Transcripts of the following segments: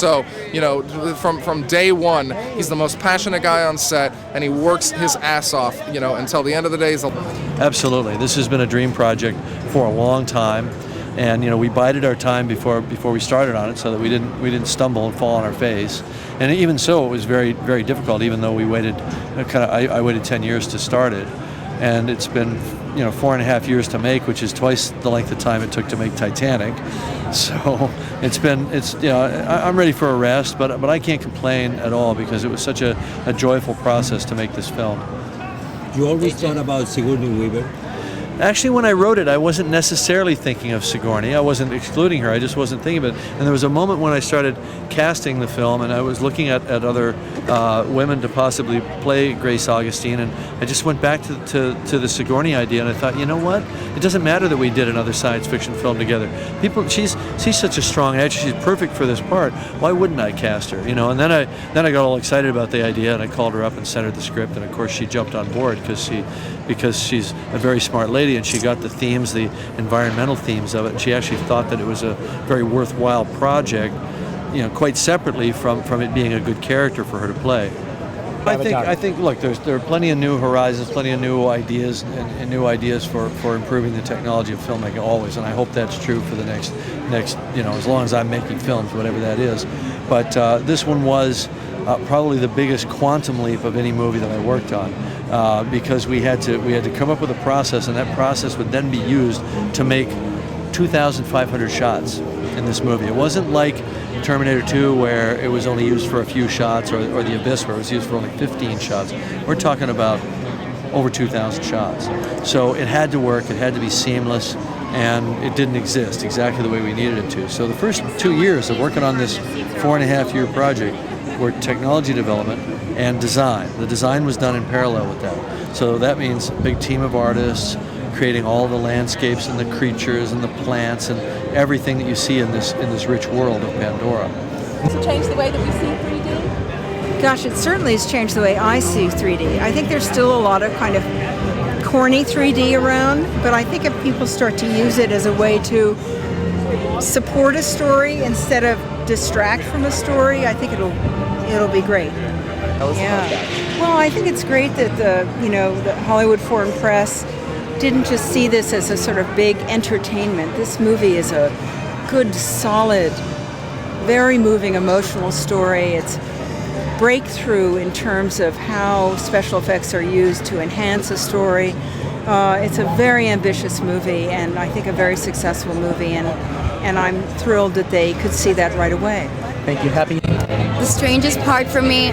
So, you know, from day one, he's the most passionate guy on set, and he works his ass off, you know, until the end of the day. Absolutely. This has been a dream project for a long time. And you know, we bided our time before we started on it, so that we didn't stumble and fall on our face. And even so, it was very difficult. Even though we waited, I waited 10 years to start it, and it's been 4.5 years to make, which is twice the length of time it took to make Titanic. So I'm ready for a rest, but I can't complain at all because it was such a joyful process to make this film. You always thought about Sigourney Weaver? Actually, when I wrote it, I wasn't necessarily thinking of Sigourney. I wasn't excluding her. I just wasn't thinking of it. And there was a moment when I started casting the film, and I was looking at other women to possibly play Grace Augustine, and I just went back to the Sigourney idea, and I thought, you know what? It doesn't matter that we did another science fiction film together. She's such a strong actress. She's perfect for this part. Why wouldn't I cast her? You know. And then I got all excited about the idea, and I called her up and sent her the script, and of course she jumped on board because she's a very smart lady, and she got the themes, the environmental themes of it, and she actually thought that it was a very worthwhile project, quite separately from it being a good character for her to play. I think look, there are plenty of new horizons, plenty of new ideas and new ideas for improving the technology of filmmaking always, and I hope that's true for the next as long as I'm making films, whatever that is. But this one was probably the biggest quantum leap of any movie that I worked on, because we had to come up with a process, and that process would then be used to make 2,500 shots in this movie. It wasn't like Terminator 2 where it was only used for a few shots, or The Abyss where it was used for only 15 shots. We're talking about over 2,000 shots. So it had to work, it had to be seamless, and it didn't exist exactly the way we needed it to. So the first 2 years of working on this 4.5-year project were technology development and design. The design was done in parallel with that. So that means a big team of artists creating all the landscapes and the creatures and the plants and everything that you see in this rich world of Pandora. Has it changed the way that we see 3D? Gosh, it certainly has changed the way I see 3D. I think there's still a lot of kind of corny 3D around, but I think if people start to use it as a way to support a story instead of distract from a story, I think it'll be great. Tell us about that. Well, I think it's great that the Hollywood Foreign Press didn't just see this as a sort of big entertainment. This movie is a good, solid, very moving, emotional story. It's breakthrough in terms of how special effects are used to enhance a story. It's a very ambitious movie, and I think a very successful movie, and I'm thrilled that they could see that right away. Thank you. Happy. The strangest part for me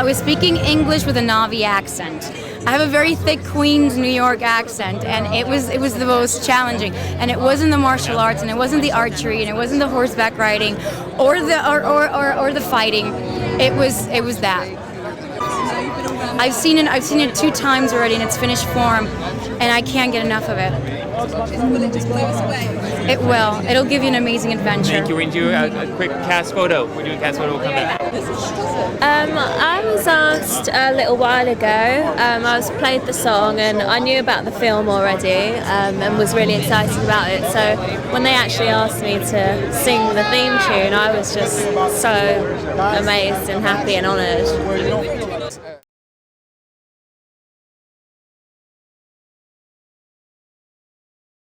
was speaking English with a Navi accent. I have a very thick Queens, New York accent, and it was the most challenging. And it wasn't the martial arts, and it wasn't the archery, and it wasn't the horseback riding, or the fighting. It was that. I've seen it 2 times already in its finished form, and I can't get enough of it. Will it just blow us away? It will. It'll give you an amazing adventure. Thank you. We're going to do a quick cast photo. We're doing a cast photo. We'll come back. I was asked a little while ago. I was played the song, and I knew about the film already, and was really excited about it. So when they actually asked me to sing the theme tune, I was just so amazed and happy and honoured.